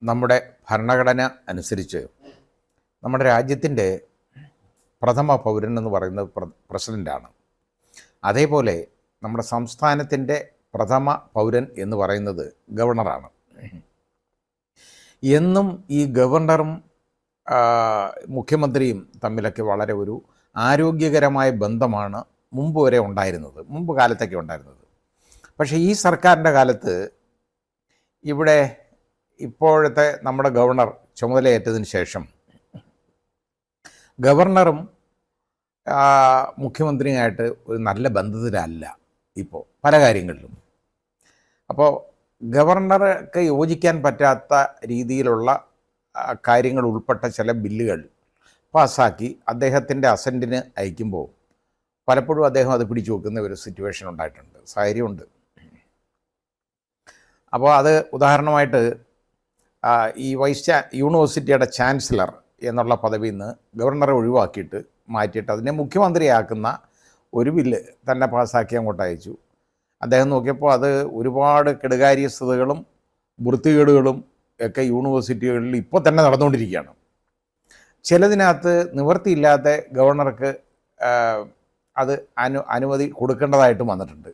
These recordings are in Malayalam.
നമ്മുടെ ഭരണഘടന അനുസരിച്ച് നമ്മുടെ രാജ്യത്തിൻ്റെ പ്രഥമ പൗരൻ എന്ന് പറയുന്നത് പ്രസിഡൻ്റാണ്. അതേപോലെ നമ്മുടെ സംസ്ഥാനത്തിൻ്റെ പ്രഥമ പൗരൻ എന്ന് പറയുന്നത് ഗവർണറാണ്. എന്നും ഈ ഗവർണറും മുഖ്യമന്ത്രിയും തമ്മിലൊക്കെ വളരെ ഒരു ആരോഗ്യകരമായ ബന്ധമാണ് മുമ്പ് വരെ ഉണ്ടായിരുന്നത്, മുമ്പ് കാലത്തൊക്കെ ഉണ്ടായിരുന്നത്. പക്ഷേ ഈ സർക്കാരിൻ്റെ കാലത്ത് ഇവിടെ ഇപ്പോഴത്തെ നമ്മുടെ ഗവർണർ ചുമതലയേറ്റതിന് ശേഷം ഗവർണറും മുഖ്യമന്ത്രിയുമായിട്ട് ഒരു നല്ല ബന്ധത്തിലല്ല ഇപ്പോൾ പല കാര്യങ്ങളിലും. അപ്പോൾ ഗവർണർക്ക് യോജിക്കാൻ പറ്റാത്ത രീതിയിലുള്ള കാര്യങ്ങൾ ഉൾപ്പെട്ട ചില ബില്ലുകൾ പാസ്സാക്കി അദ്ദേഹത്തിൻ്റെ അസൻറ്റിന് അയക്കുമ്പോൾ പലപ്പോഴും അദ്ദേഹം അത് പിടിച്ചു വെക്കുന്ന ഒരു സിറ്റുവേഷൻ ഉണ്ടായിട്ടുണ്ട്, സാഹചര്യമുണ്ട്. അപ്പോൾ അത് ഉദാഹരണമായിട്ട് ഈ യൂണിവേഴ്സിറ്റിയുടെ ചാൻസലർ എന്നുള്ള പദവിയിൽ നിന്ന് ഗവർണറെ ഒഴിവാക്കിയിട്ട് മാറ്റിയിട്ട് അതിനെ മുഖ്യമന്ത്രിയാക്കുന്ന ഒരു ബില്ല് തന്നെ പാസ്സാക്കി അങ്ങോട്ട് അയച്ചു. അദ്ദേഹം നോക്കിയപ്പോൾ അത് ഒരുപാട് കെടുകാര്യസ്ഥതകളും വൃത്തികേടുകളും ഒക്കെ യൂണിവേഴ്സിറ്റികളിൽ ഇപ്പോൾ തന്നെ നടന്നുകൊണ്ടിരിക്കുകയാണ്. ചിലതിനകത്ത് നിവൃത്തിയില്ലാതെ ഗവർണർക്ക് അത് അനുമതി കൊടുക്കേണ്ടതായിട്ടും വന്നിട്ടുണ്ട്.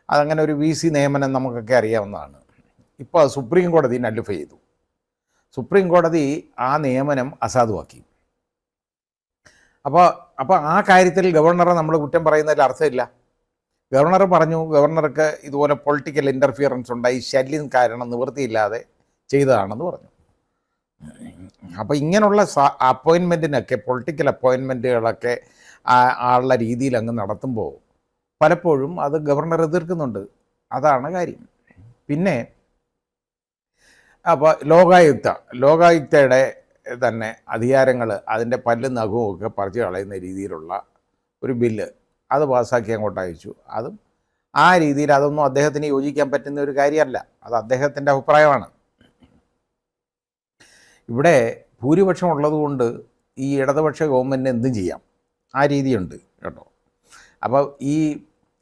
അതങ്ങനെ ഒരു VC നിയമനം നമുക്കൊക്കെ അറിയാവുന്നതാണ്. ഇപ്പോൾ സുപ്രീം കോടതി നള്ളിഫൈ ചെയ്തു. സുപ്രീം കോടതി ആ നിയമനം അസാധുവാക്കി. അപ്പോൾ ആ കാര്യത്തിൽ ഗവർണറെ നമ്മൾ കുറ്റം പറയുന്നതിൽ അർത്ഥമില്ല. ഗവർണർ പറഞ്ഞു ഗവർണർക്ക് ഇതുപോലെ പൊളിറ്റിക്കൽ ഇൻ്റർഫിയറൻസ് ഉണ്ടായി, ശല്യം കാരണം നിവൃത്തിയില്ലാതെ ചെയ്തതാണെന്ന് പറഞ്ഞു. അപ്പോൾ ഇങ്ങനെയുള്ള അപ്പോയിൻമെൻറ്റിനൊക്കെ പൊളിറ്റിക്കൽ അപ്പോയിൻമെൻറ്റുകളൊക്കെ ഉള്ള രീതിയിൽ അങ്ങ് നടത്തുമ്പോൾ പലപ്പോഴും അത് ഗവർണർ എതിർക്കുന്നുണ്ട്. അതാണ് കാര്യം. പിന്നെ അപ്പോൾ ലോകായുക്തയുടെ തന്നെ അധികാരങ്ങൾ അതിൻ്റെ പല്ലും നഖവും ഒക്കെ പറിച്ചു കളയുന്ന രീതിയിലുള്ള ഒരു ബില്ല് അത് പാസ്സാക്കി അങ്ങോട്ട് അയച്ചു. അതും ആ രീതിയിൽ അതൊന്നും അദ്ദേഹത്തിന് യോജിക്കാൻ പറ്റുന്ന ഒരു കാര്യമല്ല, അത് അദ്ദേഹത്തിൻ്റെ അഭിപ്രായമാണ്. ഇവിടെ ഭൂരിപക്ഷം ഉള്ളതുകൊണ്ട് ഈ ഇടതുപക്ഷ ഗവൺമെൻറ്റിന് എന്തും ചെയ്യാം, ആ രീതിയുണ്ട് കേട്ടോ. അപ്പോൾ ഈ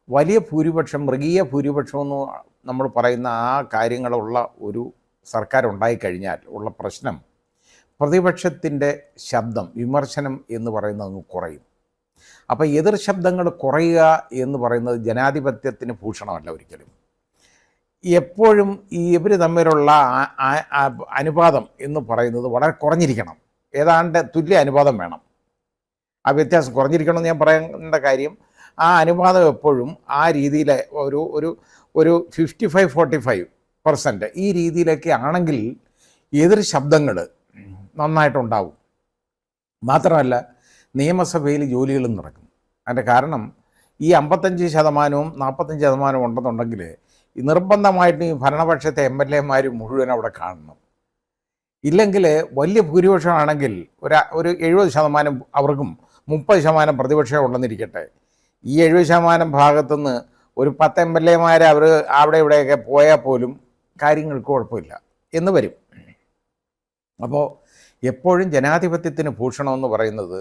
വലിയ ഭൂരിപക്ഷം, മൃഗീയ ഭൂരിപക്ഷം എന്ന് നമ്മൾ പറയുന്ന ആ കാര്യങ്ങളുള്ള ഒരു സർക്കാർ ഉണ്ടായിക്കഴിഞ്ഞാൽ ഉള്ള പ്രശ്നം പ്രതിപക്ഷത്തിൻ്റെ ശബ്ദം, വിമർശനം എന്ന് പറയുന്നത് അങ്ങ് കുറയും. അപ്പോൾ എതിർ ശബ്ദങ്ങൾ കുറയുക എന്ന് പറയുന്നത് ജനാധിപത്യത്തിന് ഭൂഷണമല്ല ഒരിക്കലും. എപ്പോഴും ഇവർ തമ്മിലുള്ള അനുപാതം എന്ന് പറയുന്നത് വളരെ കുറഞ്ഞിരിക്കണം, ഏതാണ്ട് തുല്യ അനുപാതം വേണം. ആ വ്യത്യാസം കുറഞ്ഞിരിക്കണമെന്ന് ഞാൻ പറയേണ്ട കാര്യം, ആ അനുപാതം എപ്പോഴും ആ രീതിയിൽ ഒരു 55-45% ഈ രീതിയിലൊക്കെ ആണെങ്കിൽ എതിർ ശബ്ദങ്ങൾ നന്നായിട്ടുണ്ടാവും. മാത്രമല്ല നിയമസഭയിൽ ജോലികളും നടക്കും. അതിൻ്റെ കാരണം ഈ 55%-45% ഉണ്ടെന്നുണ്ടെങ്കിൽ ഈ നിർബന്ധമായിട്ട് ഈ ഭരണപക്ഷത്തെ MLA-മാർ മുഴുവൻ അവിടെ കാണണം. ഇല്ലെങ്കിൽ വലിയ ഭൂരിപക്ഷമാണെങ്കിൽ ഒരു 70% അവർക്കും 30% പ്രതിപക്ഷം ഉണ്ടെന്നിരിക്കട്ടെ, ഈ 70% ഭാഗത്തുനിന്ന് ഒരു 10 MLA-മാർ അവർ അവിടെ ഇവിടെയൊക്കെ പോയാൽ പോലും കാര്യങ്ങൾക്ക് കുഴപ്പമില്ല എന്ന് വരും. അപ്പോൾ എപ്പോഴും ജനാധിപത്യത്തിന് ഭൂഷണമെന്ന് പറയുന്നത്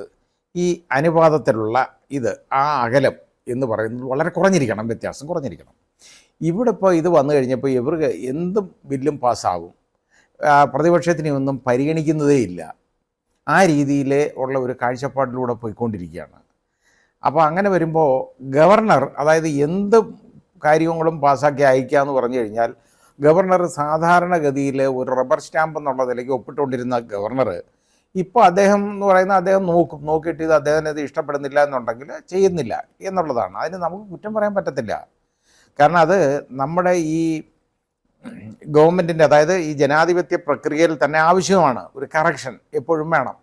ഈ അനുപാതത്തിലുള്ള ആ അകലം എന്ന് പറയുന്നത് വളരെ കുറഞ്ഞിരിക്കണം, വ്യത്യാസം കുറഞ്ഞിരിക്കണം. ഇവിടെ ഇപ്പോൾ ഇത് വന്നു കഴിഞ്ഞപ്പോൾ ഇവർക്ക് എന്തും ബില്ലും പാസ്സാകും, പ്രതിപക്ഷത്തിനെ ഒന്നും പരിഗണിക്കുന്നതേ ഇല്ല, ആ രീതിയിൽ ഉള്ള ഒരു കാഴ്ചപ്പാടിലൂടെ പോയിക്കൊണ്ടിരിക്കുകയാണ്. അപ്പോൾ അങ്ങനെ വരുമ്പോൾ ഗവർണർ, അതായത് എന്ത് കാര്യങ്ങളും പാസ്സാക്കി അയക്കുക എന്ന് പറഞ്ഞു കഴിഞ്ഞാൽ ഗവർണർ സാധാരണഗതിയിൽ ഒരു റബ്ബർ സ്റ്റാമ്പ് എന്നുള്ള നിലയ്ക്ക് ഒപ്പിട്ടുകൊണ്ടിരുന്ന ഗവർണർ ഇപ്പോൾ അദ്ദേഹം എന്ന് പറയുന്നത് അദ്ദേഹം നോക്കിയിട്ട് ഇത് അദ്ദേഹത്തിന് ഇത് ഇഷ്ടപ്പെടുന്നില്ല എന്നുണ്ടെങ്കിൽ ചെയ്യുന്നില്ല എന്നുള്ളതാണ്. അതിന് നമുക്ക് കുറ്റം പറയാൻ പറ്റത്തില്ല. കാരണം അത് നമ്മുടെ ഈ ഗവൺമെൻറ്റിൻ്റെ, അതായത് ഈ ജനാധിപത്യ പ്രക്രിയയിൽ തന്നെ ആവശ്യമാണ്, ഒരു കറക്ഷൻ എപ്പോഴും വേണം.